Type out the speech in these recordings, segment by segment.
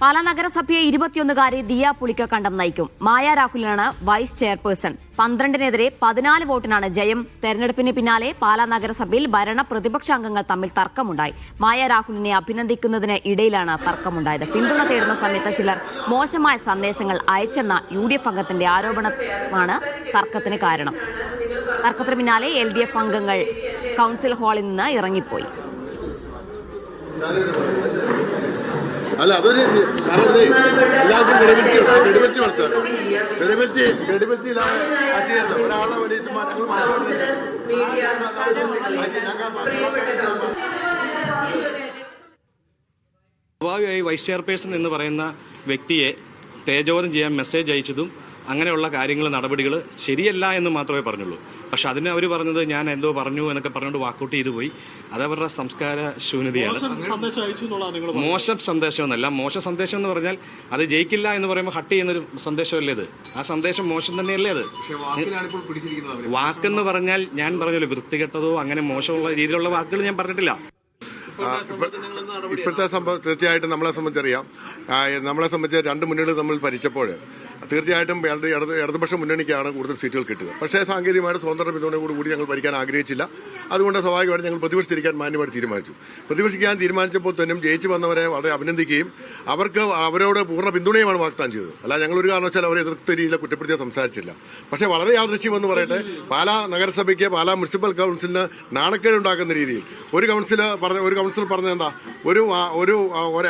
പാലാ നഗരസഭയെ 21കാരി ദിയ പുളിക്കക്കണ്ടം നയിക്കും. മായ രാഹുലിനാണ് vice chairperson. 12-നെതിരെ 14 വോട്ടിനാണ് ജയം. തെരഞ്ഞെടുപ്പിന് പിന്നാലെ പാലാ നഗരസഭയിൽ ഭരണ പ്രതിപക്ഷ അംഗങ്ങൾ തമ്മിൽ തർക്കമുണ്ടായി. മായ രാഹുലിനെ അഭിനന്ദിക്കുന്നതിന് ഇടയിലാണ് തർക്കമുണ്ടായത്. പിന്തുണ തേടുന്ന സമയത്ത് ചിലർ മോശമായ സന്ദേശങ്ങൾ അയച്ചെന്ന UDF അംഗത്തിന്റെ ആരോപണമാണ് തർക്കത്തിന് കാരണം. തർക്കത്തിന് പിന്നാലെ LDF അംഗങ്ങൾ കൌൺസിൽ ഹാളിൽ നിന്ന് ഇറങ്ങിപ്പോയി. അല്ല അതൊരു എല്ലാവർക്കും സ്വാഭാവികമായി വൈസ് ചെയർപേഴ്സൺ എന്ന് പറയുന്ന വ്യക്തിയെ തേജോവധം ചെയ്യാൻ മെസ്സേജ് അയച്ചതും അങ്ങനെയുള്ള കാര്യങ്ങൾ നടപടികൾ ശരിയല്ല എന്ന് മാത്രമേ പറഞ്ഞുള്ളൂ. പക്ഷെ അതിന് അവർ പറഞ്ഞത് ഞാൻ എന്തോ പറഞ്ഞു എന്നൊക്കെ പറഞ്ഞുകൊണ്ട് വാക്കൗട്ട് ചെയ്തു പോയി. അതവരുടെ സംസ്കാര ശൂന്യതയാണ്. മോശം സന്ദേശമെന്നല്ല. മോശം സന്ദേശം എന്ന് പറഞ്ഞാൽ അത് ജയിക്കില്ല എന്ന് പറയുമ്പോൾ ഹട്ട് ചെയ്യുന്നൊരു സന്ദേശമല്ലേ അത്. ആ സന്ദേശം മോശം തന്നെയല്ലേ അത്. വാക്കെന്ന് പറഞ്ഞാൽ ഞാൻ പറഞ്ഞല്ലോ, വൃത്തികെട്ടതോ അങ്ങനെ മോശമുള്ള രീതിയിലുള്ള വാക്കുകൾ ഞാൻ പറഞ്ഞിട്ടില്ല. ഇപ്പോഴത്തെ സംഭവം തീർച്ചയായിട്ടും നമ്മളെ സംബന്ധിച്ചറിയാം. നമ്മളെ സംബന്ധിച്ച് രണ്ട് മുന്നണികൾ തമ്മിൽ ഭരിച്ചപ്പോൾ തീർച്ചയായിട്ടും ഇടതുപക്ഷ മുന്നണിക്കാണ് കൂടുതൽ സീറ്റുകൾ കിട്ടുക. പക്ഷേ സാങ്കേതികമായിട്ട് സ്വതന്ത്ര പിന്തുണയോടുകൂടി ഞങ്ങൾ ഭരിക്കാൻ ആഗ്രഹിച്ചില്ല. അതുകൊണ്ട് സ്വാഭാവികമായിട്ട് ഞങ്ങൾ പ്രതിപക്ഷത്തിരിക്കാൻ മാന്യമായിട്ട് തീരുമാനിച്ചു. പ്രതിപക്ഷിക്കാൻ തീരുമാനിച്ചപ്പോൾ തന്നെ ജയിച്ചു വന്നവരെ വളരെ അഭിനന്ദിക്കുകയും അവർക്ക് അവരോട് പൂർണ്ണ പിന്തുണയുമാണ് വാഗ്ദാനം ചെയ്തത്. അല്ല ഞങ്ങളൊരു കാരണവശാൽ അവരെ എതിർത്ത രീതിയിൽ കുറ്റപ്പെടുത്തിയാൽ സംസാരിച്ചില്ല. പക്ഷേ വളരെ യാദൃശ്യം എന്ന് പറയട്ടെ, പാലാ നഗരസഭയ്ക്ക് പാലാ മുനിസിപ്പൽ കൗൺസിലിന് നാണക്കേടുണ്ടാക്കുന്ന രീതിയിൽ ഒരു കൗൺസിലർ പറഞ്ഞത് എന്താ,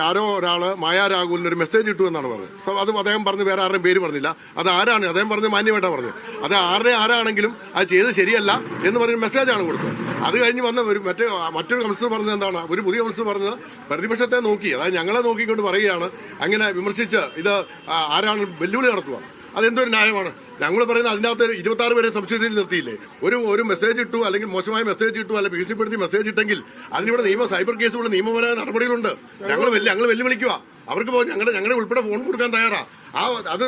ആരോ ഒരാൾ മായ രാഹുലിന് ഒരു മെസ്സേജ് ഇട്ടു എന്നാണ് പറഞ്ഞത്. സോ അത് അദ്ദേഹം പറഞ്ഞ് വേറെ ആരുടെയും പേര് പറഞ്ഞില്ല. അത് ആരാണ് അദ്ദേഹം പറഞ്ഞ് മാന്യമായിട്ടാണ് പറഞ്ഞത്. അത് ആരാണെങ്കിലും അത് ചെയ്ത് ശരിയല്ല എന്ന് പറഞ്ഞ മെസ്സേജാണ് കൊടുത്തത്. അത് കഴിഞ്ഞ് വന്ന മറ്റൊരു കൗൺസിലർ പറഞ്ഞത് എന്താണ്, ഒരു പുതിയ കൗൺസിലർ പറഞ്ഞത് പ്രതിപക്ഷത്തെ നോക്കി, അതായത് ഞങ്ങളെ നോക്കിക്കൊണ്ട് പറയുകയാണ്, അങ്ങനെ വിമർശിച്ച് ഇത് ആരാണ് വെല്ലുവിളി നടത്തുവാണ്. അതെന്തൊരു ന്യായമാണ്? ഞങ്ങൾ പറയുന്നത് അതിനകത്ത് 26 പേരെ സംശയത്തിൽ നിർത്തിയില്ലേ? ഒരു മെസ്സേജ് ഇട്ടു, അല്ലെങ്കിൽ മോശമായ മെസ്സേജ് ഇട്ടു, അല്ലെങ്കിൽ ഭീഷണിപ്പെടുത്തി മെസ്സേജ് ഇട്ടെങ്കിൽ അതിനിവിടെ സൈബർ കേസുള്ള നിയമപരമായ നടപടികളുണ്ട്. ഞങ്ങൾ വെല്ലുവിളിക്കുക. അവർക്ക് ഞങ്ങളുടെ ഉൾപ്പെടെ ഫോൺ കൊടുക്കാൻ തയ്യാറാ. അത്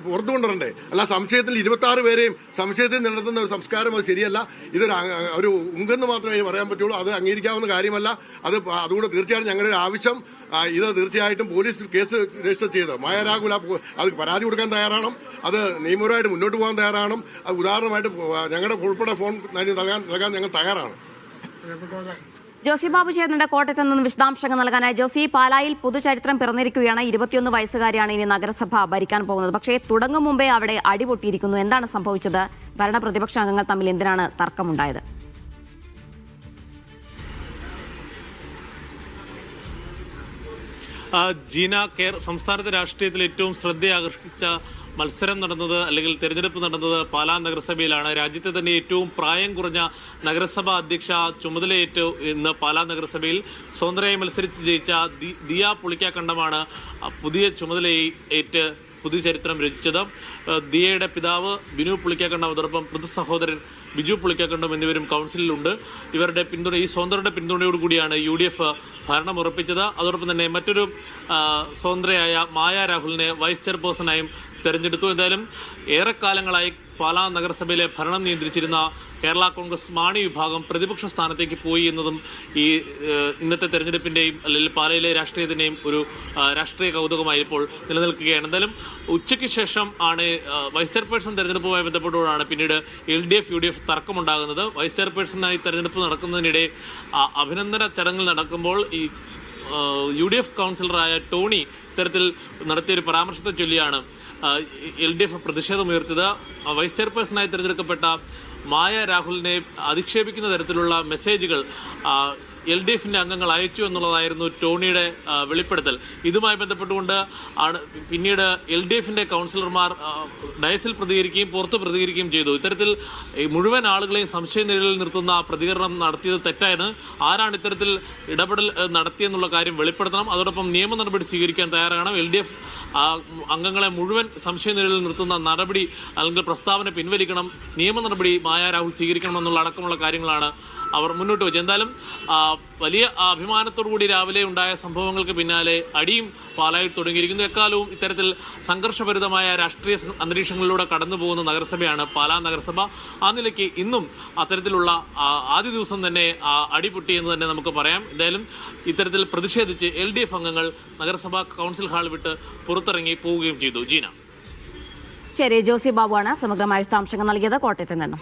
പുറത്തു കൊണ്ടുവരണ്ടേ? അല്ല, സംശയത്തിൽ 26 പേരെയും സംശയത്തിൽ നടത്തുന്ന ഒരു സംസ്കാരം അത് ശരിയല്ല. ഇതൊരു ഉങ്കെന്ന് മാത്രമേ പറയാൻ പറ്റുള്ളൂ. അത് അംഗീകരിക്കാവുന്ന കാര്യമല്ല. അതുകൊണ്ട് തീർച്ചയായിട്ടും ഞങ്ങളുടെ ആവശ്യം ഇത് തീർച്ചയായിട്ടും പോലീസ് കേസ് രജിസ്റ്റർ ചെയ്ത് മായ രാഹുൽ അത് പരാതി കൊടുക്കാൻ തയ്യാറാണ്. അത് നിയമപരമായിട്ട് മുന്നോട്ട് പോകാൻ തയ്യാറാണ്. അത് ഉദാഹരണമായിട്ട് ഞങ്ങളുടെ ഉൾപ്പെടെ ഫോൺ നൽകാൻ ഞങ്ങൾ തയ്യാറാണ്. ജോസി ബാബു ചേർന്നുണ്ട് കോട്ടയത്ത് നിന്ന് വിശദാംശങ്ങൾ നൽകാനായി. ജോസി, പാലായിൽ പുതുചരിത്രം പിറന്നിരിക്കുകയാണ്. 21 വയസ്സുകാരിയാണ് ഇനി നഗരസഭ ഭരിക്കാൻ പോകുന്നത്. പക്ഷേ തുടങ്ങും മുമ്പേ അവിടെ അടിപൊട്ടിയിരിക്കുന്നു. എന്താണ് സംഭവിച്ചത്? ഭരണ പ്രതിപക്ഷ അംഗങ്ങൾ തമ്മിൽ എന്തിനാണ് തർക്കമുണ്ടായത്? ജീന കെയർ, സംസ്ഥാനത്തെ രാഷ്ട്രീയത്തിൽ ഏറ്റവും ശ്രദ്ധയാകർഷിച്ച മത്സരം നടന്നത്, അല്ലെങ്കിൽ തെരഞ്ഞെടുപ്പ് നടന്നത് പാലാ നഗരസഭയിലാണ്. രാജ്യത്തെ തന്നെ ഏറ്റവും പ്രായം കുറഞ്ഞ നഗരസഭാ അധ്യക്ഷ ചുമതലയേറ്റ് ഇന്ന് പാലാ നഗരസഭയിൽ സ്വതന്ത്രമായി മത്സരിച്ച് ജയിച്ച ദിയ പുളിക്കക്കണ്ടമാണ് പുതിയ ചുമതലയേറ്റ് പുതിയ ചരിത്രം രചിച്ചത്. ദിയയുടെ പിതാവ് ബിനു പുളിക്കക്കണ്ടം, അതോടൊപ്പം മൃത സഹോദരൻ ബിജു പുളിക്കക്കണ്ടം എന്നിവരും കൗൺസിലിലുണ്ട്. ഇവരുടെ പിന്തുണ, ഈ സ്വതന്ത്രയുടെ പിന്തുണയോടുകൂടിയാണ് UDF ഭരണം ഉറപ്പിച്ചത്. അതോടൊപ്പം തന്നെ മറ്റൊരു സ്വതന്ത്രയായ മായ രാഹുലിനെ വൈസ് ചെയർപേഴ്സണായും തെരഞ്ഞെടുത്തു. എന്തായാലും ഏറെക്കാലങ്ങളായി പാലാ നഗരസഭയിലെ ഭരണം നിയന്ത്രിച്ചിരുന്ന കേരള കോൺഗ്രസ് മാണി വിഭാഗം പ്രതിപക്ഷ സ്ഥാനത്തേക്ക് പോയി എന്നതും ഈ ഇന്നത്തെ തെരഞ്ഞെടുപ്പിന്റെയും അല്ലെങ്കിൽ പാലയിലെ രാഷ്ട്രീയത്തിന്റെയും ഒരു രാഷ്ട്രീയ കൗതുകമായി ഇപ്പോൾ നിലനിൽക്കുകയാണ്. എന്തായാലും ഉച്ചയ്ക്ക് ശേഷം ആണ് വൈസ് ചെയർപേഴ്സൺ തെരഞ്ഞെടുപ്പുമായി ബന്ധപ്പെട്ടുകൊണ്ടാണ് പിന്നീട് LDF UDF തർക്കമുണ്ടാകുന്നത്. വൈസ് ചെയർപേഴ്സണായി തെരഞ്ഞെടുപ്പ് നടക്കുന്നതിനിടെ അഭിനന്ദന ചടങ്ങുകൾ നടക്കുമ്പോൾ ഈ UDF കൗൺസിലറായ ടോണി ഇത്തരത്തിൽ നടത്തിയൊരു പരാമർശത്തെ ചൊല്ലിയാണ് LDF പ്രതിഷേധമുയർത്തിയത്. വൈസ് ചെയർപേഴ്സണായി തിരഞ്ഞെടുക്കപ്പെട്ട മായ രാഹുലിനെ അധിക്ഷേപിക്കുന്ന തരത്തിലുള്ള മെസ്സേജുകൾ LDFന്റെ അംഗങ്ങൾ അയച്ചു എന്നുള്ളതായിരുന്നു ടോണിയുടെ വെളിപ്പെടുത്തൽ. ഇതുമായി ബന്ധപ്പെട്ടുകൊണ്ട് ആണ് പിന്നീട് LDFന്റെ കൗൺസിലർമാർ ഡയസിൽ പ്രതികരിക്കുകയും പുറത്ത് പ്രതികരിക്കുകയും ചെയ്തു. ഇത്തരത്തിൽ മുഴുവൻ ആളുകളെയും സംശയനിഴലിൽ നിർത്തുന്ന പ്രതികരണം നടത്തിയത് തെറ്റാണ്. ആരാണ് ഇത്തരത്തിൽ ഇടപെടൽ നടത്തിയെന്നുള്ള കാര്യം വെളിപ്പെടുത്തണം. അതോടൊപ്പം നിയമ നടപടി സ്വീകരിക്കാൻ തയ്യാറാകണം. LDF അംഗങ്ങളെ മുഴുവൻ സംശയനിഴലിൽ നിർത്തുന്ന നടപടി അല്ലെങ്കിൽ പ്രസ്താവന പിൻവലിക്കണം. നിയമ നടപടി മായ രാഹുൽ സ്വീകരിക്കണമെന്നുള്ള അടക്കമുള്ള കാര്യങ്ങളാണ് അവർ മുന്നോട്ട് വെച്ചു. എന്തായാലും വലിയ അഭിമാനത്തോടുകൂടി രാവിലെ ഉണ്ടായ സംഭവങ്ങൾക്ക് പിന്നാലെ അടിയും പാലായിൽ തുടങ്ങിയിരിക്കുന്നു. എക്കാലവും ഇത്തരത്തിൽ സംഘർഷഭരിതമായ രാഷ്ട്രീയ അന്തരീക്ഷങ്ങളിലൂടെ കടന്നു പോകുന്ന നഗരസഭയാണ് പാലാ നഗരസഭ. ആ നിലയ്ക്ക് ഇന്നും അത്തരത്തിലുള്ള ആദ്യ ദിവസം തന്നെ അടിപൊട്ടി എന്ന് തന്നെ നമുക്ക് പറയാം. എന്തായാലും ഇത്തരത്തിൽ പ്രതിഷേധിച്ച് LDF അംഗങ്ങൾ നഗരസഭാ കൗൺസിൽ ഹാൾ വിട്ട് പുറത്തിറങ്ങി പോവുകയും ചെയ്തു. ജീന. ശരി, ജോസി ബാബുവാണ് സമഗ്രമായ വിശദാംശങ്ങൾ നൽകിയത് കോട്ടയത്ത് നിന്നും.